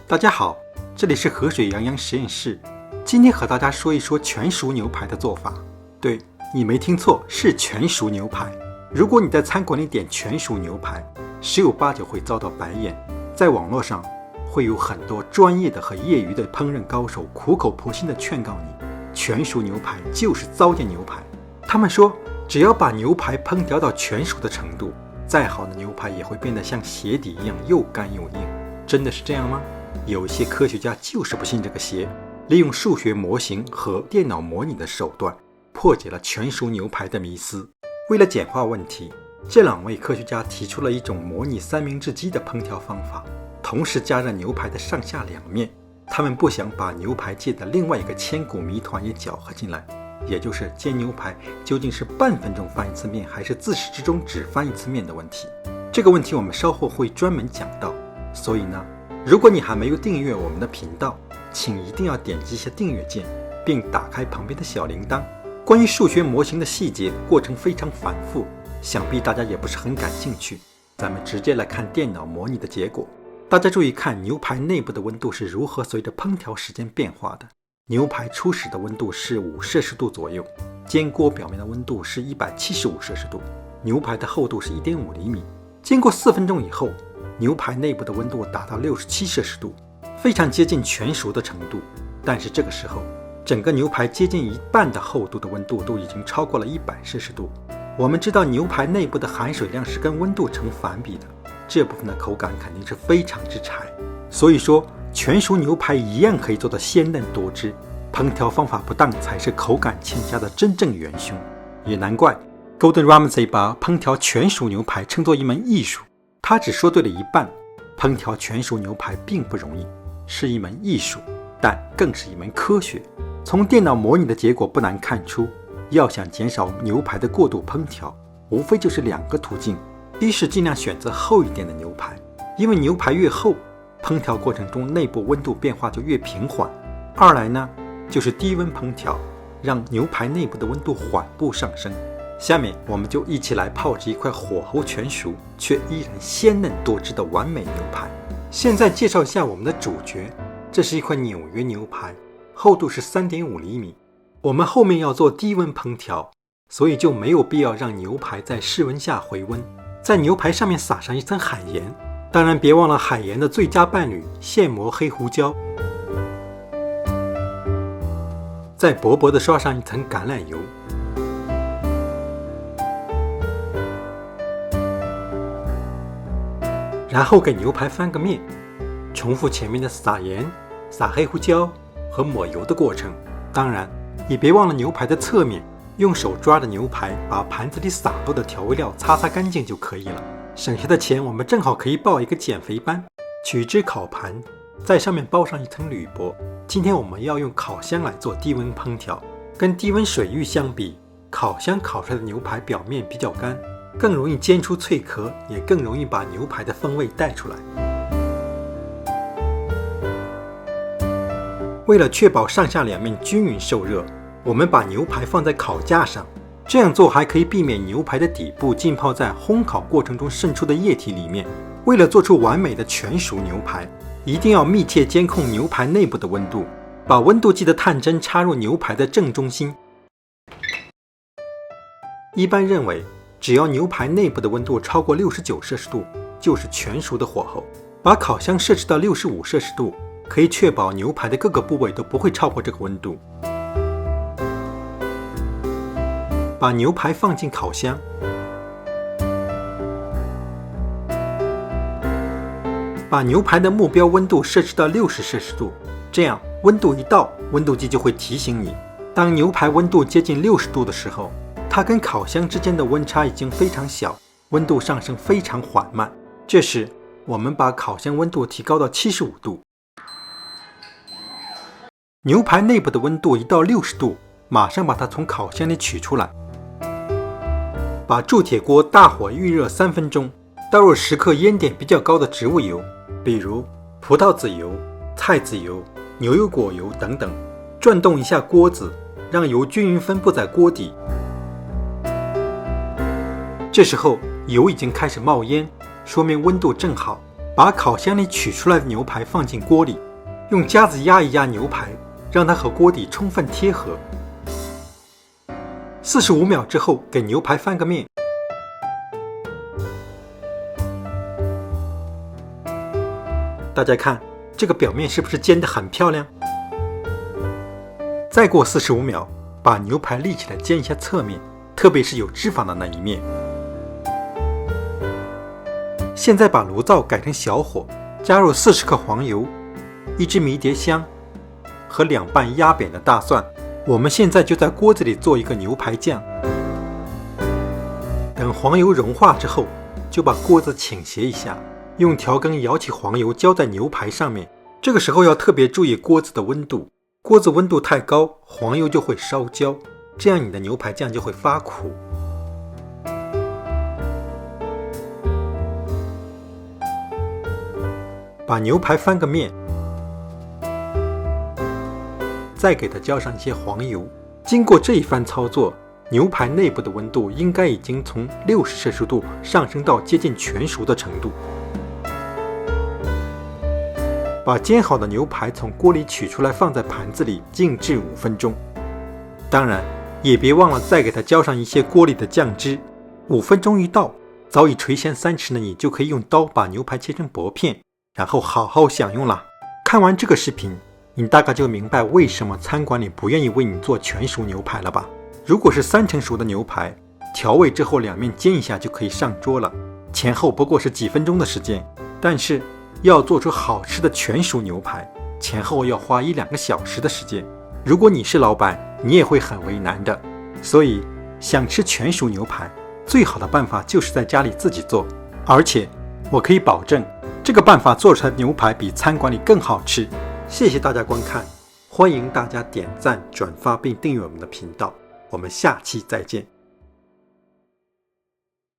大家好，这里是河水洋洋实验室。今天和大家说一说全熟牛排的做法。对，你没听错，是全熟牛排。如果你在餐馆里点全熟牛排，十有八九会遭到白眼。在网络上会有很多专业的和业余的烹饪高手苦口婆心地劝告你，全熟牛排就是糟践牛排。他们说，只要把牛排烹调到全熟的程度，再好的牛排也会变得像鞋底一样又干又硬。真的是这样吗？有一些科学家就是不信这个邪，利用数学模型和电脑模拟的手段，破解了全熟牛排的迷思。为了简化问题，这两位科学家提出了一种模拟三明治鸡的烹调方法，同时加热牛排的上下两面。他们不想把牛排界的另外一个千古谜团也搅和进来，也就是煎牛排究竟是半分钟翻一次面，还是自始至终只翻一次面的问题。这个问题我们稍后会专门讲到。所以呢，如果你还没有订阅我们的频道，请一定要点击一下订阅键，并打开旁边的小铃铛。关于数学模型的细节，过程非常繁复，想必大家也不是很感兴趣。咱们直接来看电脑模拟的结果。大家注意看牛排内部的温度是如何随着烹调时间变化的。牛排初始的温度是5摄氏度左右，煎锅表面的温度是175摄氏度，牛排的厚度是1.5厘米。经过4分钟以后，牛排内部的温度达到67摄氏度，非常接近全熟的程度。但是这个时候，整个牛排接近一半的厚度的温度都已经超过了100摄氏度。我们知道牛排内部的含水量是跟温度成反比的，这部分的口感肯定是非常之柴。所以说，全熟牛排一样可以做到鲜嫩多汁，烹调方法不当才是口感欠佳的真正元凶。也难怪 Gordon Ramsay 把烹调全熟牛排称作一门艺术。他只说对了一半。烹调全熟牛排并不容易，是一门艺术，但更是一门科学。从电脑模拟的结果不难看出，要想减少牛排的过度烹调，无非就是2个途径。一是尽量选择厚一点的牛排，因为牛排越厚，烹调过程中内部温度变化就越平缓。二来呢，就是低温烹调，让牛排内部的温度缓步上升。下面我们就一起来炮制一块火候全熟却依然鲜嫩多汁的完美牛排。现在介绍一下我们的主角，这是一块纽约牛排，厚度是3.5厘米。我们后面要做低温烹调，所以就没有必要让牛排在室温下回温。在牛排上面撒上一层海盐，当然别忘了海盐的最佳伴侣现磨黑胡椒，再薄薄的刷上一层橄榄油。然后给牛排翻个面，重复前面的撒盐、撒黑胡椒和抹油的过程。当然也别忘了牛排的侧面，用手抓着牛排，把盘子里洒落的调味料擦干净就可以了。省下的钱我们正好可以报一个减肥班。取只烤盘，在上面包上一层铝箔。今天我们要用烤箱来做低温烹调，跟低温水浴相比，烤箱烤出来的牛排表面比较干，更容易煎出脆壳，也更容易把牛排的风味带出来。为了确保上下两面均匀受热，我们把牛排放在烤架上，这样做还可以避免牛排的底部浸泡在烘烤过程中渗出的液体里面。为了做出完美的全熟牛排，一定要密切监控牛排内部的温度，把温度计的探针插入牛排的正中心。一般认为，只要牛排内部的温度超过69摄氏度，就是全熟的火候。把烤箱设置到65摄氏度，可以确保牛排的各个部位都不会超过这个温度。把牛排放进烤箱，把牛排的目标温度设置到60摄氏度，这样温度一到，温度计就会提醒你，当牛排温度接近60度的时候，它跟烤箱之间的温差已经非常小，温度上升非常缓慢。这时我们把烤箱温度提高到75度。牛排内部的温度一到60度，马上把它从烤箱里取出来，把铸铁锅大火预热3分钟，倒入10克烟点比较高的植物油，比如葡萄籽油、菜籽油、牛油果油等等，转动一下锅子，让油均匀分布在锅底。这时候油已经开始冒烟，说明温度正好，把烤箱里取出来的牛排放进锅里，用夹子压一压牛排，让它和锅底充分贴合。45秒之后，给牛排翻个面。大家看，这个表面是不是煎得很漂亮？再过45秒，把牛排立起来煎一下侧面，特别是有脂肪的那一面。现在把炉灶改成小火，加入40克黄油、1支迷迭香和2瓣压扁的大蒜。我们现在就在锅子里做一个牛排酱。等黄油融化之后，就把锅子倾斜一下，用调羹舀起黄油浇在牛排上面。这个时候要特别注意锅子的温度，锅子温度太高，黄油就会烧焦，这样你的牛排酱就会发苦。把牛排翻个面，再给它浇上一些黄油。经过这一番操作，牛排内部的温度应该已经从60摄氏度上升到接近全熟的程度。把煎好的牛排从锅里取出来，放在盘子里静置5分钟。当然，也别忘了再给它浇上一些锅里的酱汁。5分钟一到，早已垂涎3尺的你就可以用刀把牛排切成薄片，然后好好享用了。看完这个视频，你大概就明白为什么餐馆里不愿意为你做全熟牛排了吧？如果是3成熟的牛排，调味之后两面煎一下就可以上桌了，前后不过是几分钟的时间。但是要做出好吃的全熟牛排，前后要花1-2个小时的时间。如果你是老板，你也会很为难的。所以想吃全熟牛排，最好的办法就是在家里自己做，而且我可以保证，这个办法做出来的牛排比餐馆里更好吃。谢谢大家观看，欢迎大家点赞、转发并订阅我们的频道，我们下期再见。